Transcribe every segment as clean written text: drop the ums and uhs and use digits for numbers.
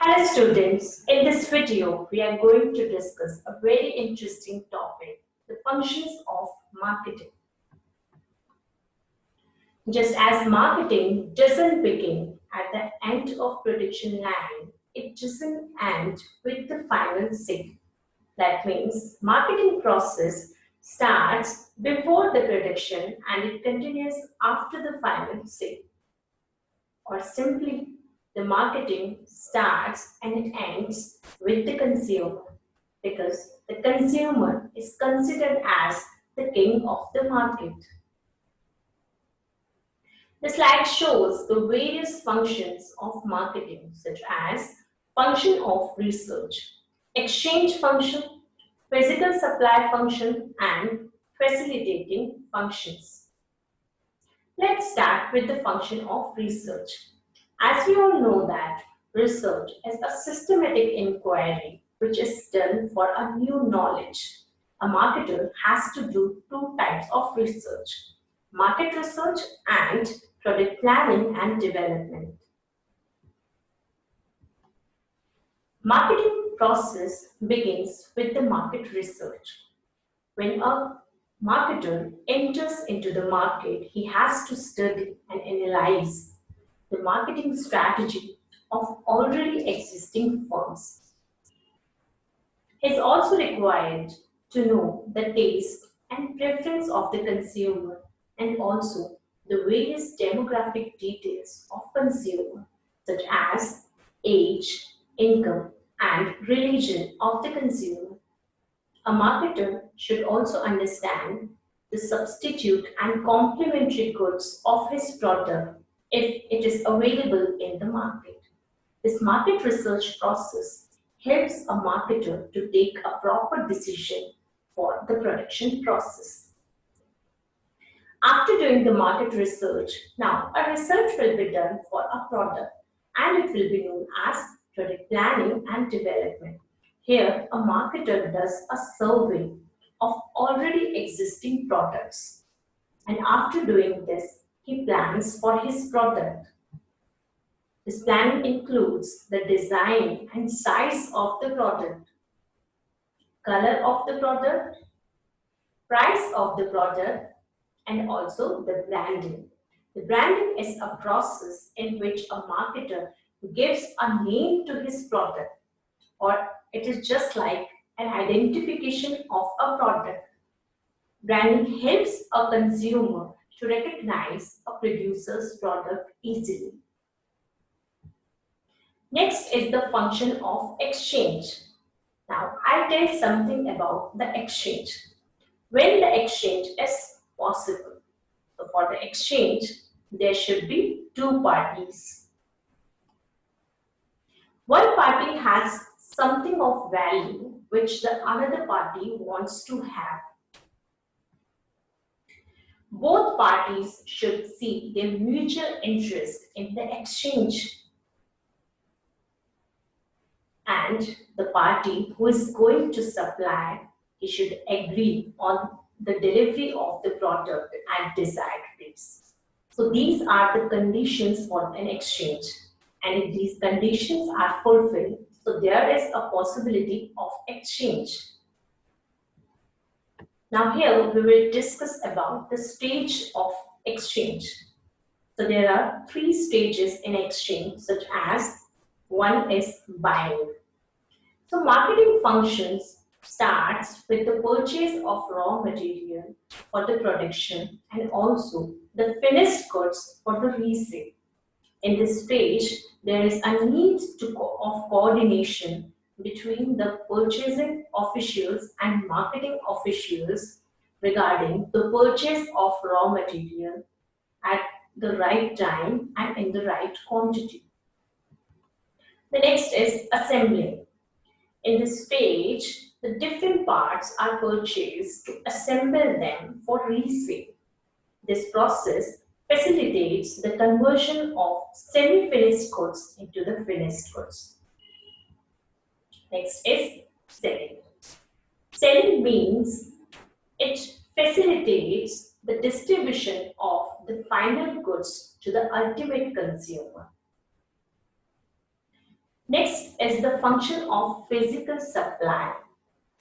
Hello students, in this video we are going to discuss a very interesting topic, the functions of marketing. Just as marketing doesn't begin at the end of production line, it doesn't end with the final sale. That means marketing process starts before the production and it continues after the final sale. Or simply, the marketing starts and it ends with the consumer because the consumer is considered as the king of the market. The slide shows the various functions of marketing such as function of research, exchange function, physical supply function and facilitating functions. Let's start with the function of research. As we all know that research is a systematic inquiry which is done for a new knowledge. A marketer has to do two types of research, market research and product planning and development. Marketing process begins with the market research. When a marketer enters into the market, he has to study and analyze the marketing strategy of already existing firms. He is also required to know the taste and preference of the consumer and also the various demographic details of consumer such as age, income and religion of the consumer. A marketer should also understand the substitute and complementary goods of his product if it is available in the market. This market research process helps a marketer to take a proper decision for the production process. After doing the market research, now a research will be done for a product and it will be known as product planning and development. Here, a marketer does a survey of already existing products and after doing this, he plans for his product. This planning includes the design and size of the product, color of the product, price of the product, and also the branding. The branding is a process in which a marketer gives a name to his product, or it is just like an identification of a product. Branding helps a consumer to recognize a producer's product easily. Next is the function of exchange. Now, I'll tell something about the exchange. When the exchange is possible, so for the exchange, there should be two parties. One party has something of value which the another party wants to have. Both parties should see their mutual interest in the exchange. And the party who is going to supply, he should agree on the delivery of the product at desired rates. So these are the conditions for an exchange. And if these conditions are fulfilled, so there is a possibility of exchange. Now here we will discuss about the stage of exchange. So there are three stages in exchange such as one is buying. So marketing functions starts with the purchase of raw material for the production and also the finished goods for the resale. In this stage, there is a need of coordination between the purchasing officials and marketing officials regarding the purchase of raw material at the right time and in the right quantity. The next is assembling. In this stage, the different parts are purchased to assemble them for resale. This process facilitates the conversion of semi-finished goods into the finished goods. Next is selling. Selling means it facilitates the distribution of the final goods to the ultimate consumer. Next is the function of physical supply.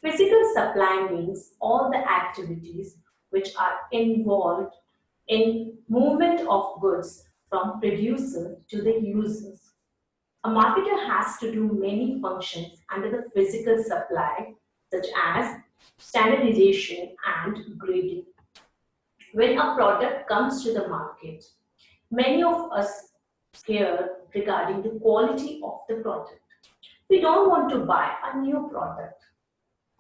Physical supply means all the activities which are involved in movement of goods from producer to the users. A marketer has to do many functions under the physical supply, such as standardization and grading. When a product comes to the market, many of us care regarding the quality of the product. We don't want to buy a new product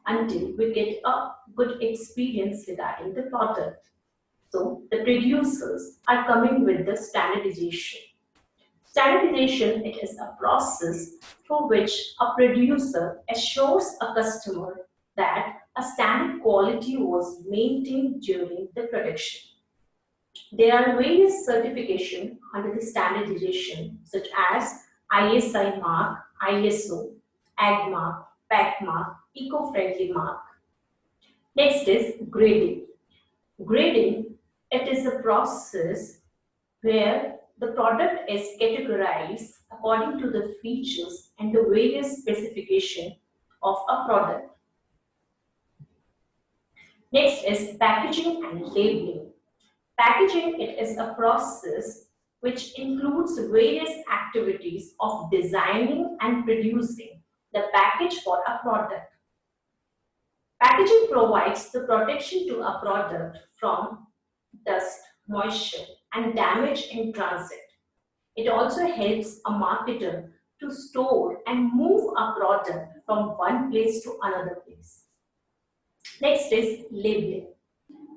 until we get a good experience regarding the product. So the producers are coming with the standardization. Standardization, it is a process through which a producer assures a customer that a standard quality was maintained during the production. There are various certification under the standardization such as ISI mark, ISO, AG mark, PAC mark, eco-friendly mark. Next is grading. Grading, it is a process where the product is categorized according to the features and the various specification of a product. Next is packaging and labeling. Packaging, it is a process which includes various activities of designing and producing the package for a product. Packaging provides the protection to a product from dust, moisture, and damage in transit. It also helps a marketer to store and move a product from one place to another place. Next is labeling.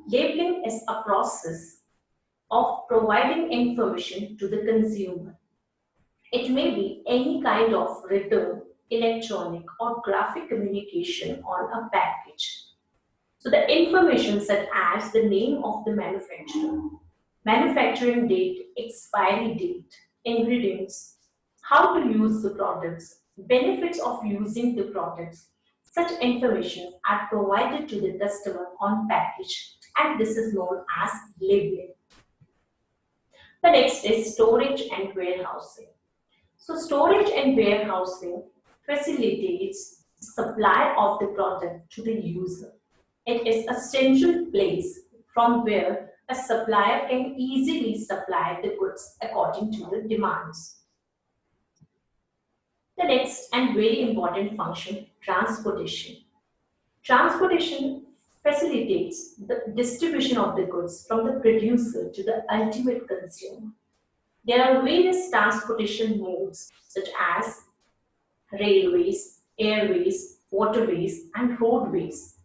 Labeling is a process of providing information to the consumer. It may be any kind of written, electronic, or graphic communication on a package. So the information such as the name of the manufacturer, manufacturing date, expiry date, ingredients, how to use the products, benefits of using the products. Such information are provided to the customer on package, and this is known as labeling. The next is storage and warehousing. So storage and warehousing facilitates supply of the product to the user. It is a central place from where a supplier can easily supply the goods according to the demands. The next and very important function, transportation. Transportation facilitates the distribution of the goods from the producer to the ultimate consumer. There are various transportation modes such as railways, airways, waterways, and roadways.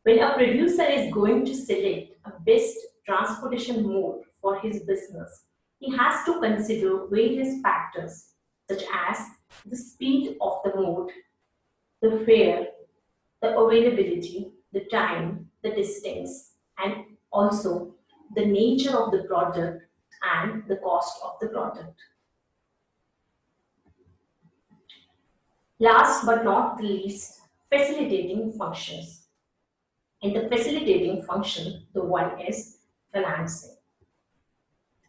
When a producer is going to select a best transportation mode for his business, he has to consider various factors such as the speed of the mode, the fare, the availability, the time, the distance, and also the nature of the product and the cost of the product. Last but not the least, facilitating functions. In the facilitating function, the one is financing.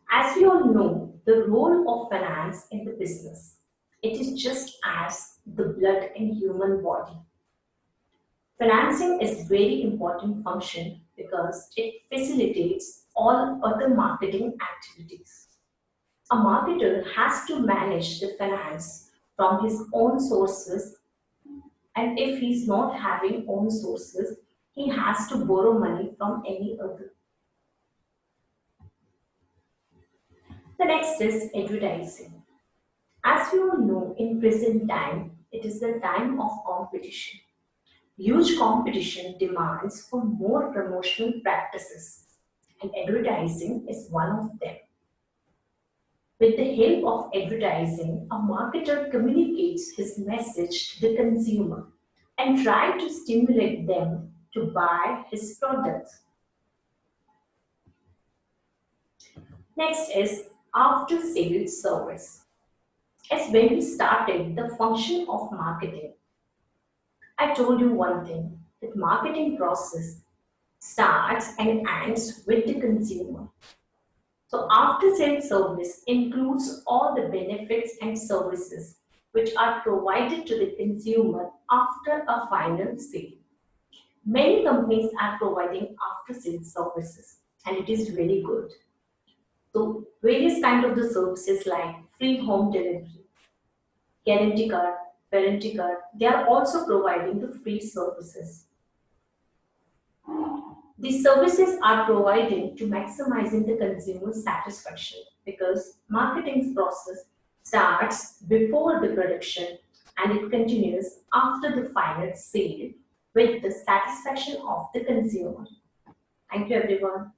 As we all know, the role of finance in the business, it is just as the blood in human body. Financing is very important function because it facilitates all other marketing activities. A marketer has to manage the finance from his own sources, and if he's not having own sources, he has to borrow money from any other. The next is advertising. As we all know, in present time, it is the time of competition. Huge competition demands for more promotional practices, and advertising is one of them. With the help of advertising, a marketer communicates his message to the consumer and try to stimulate them to buy his products. Next is after sales service. As when we started the function of marketing, I told you one thing that marketing process starts and ends with the consumer. So after sales service includes all the benefits and services which are provided to the consumer after a final sale. Many companies are providing after sales services and it is very good. So various kind of the services like free home delivery, guarantee card, warranty card, they are also providing the free services. These services are provided to maximizing the consumer satisfaction because marketing process starts before the production and it continues after the final sale with the satisfaction of the consumer. Thank you everyone.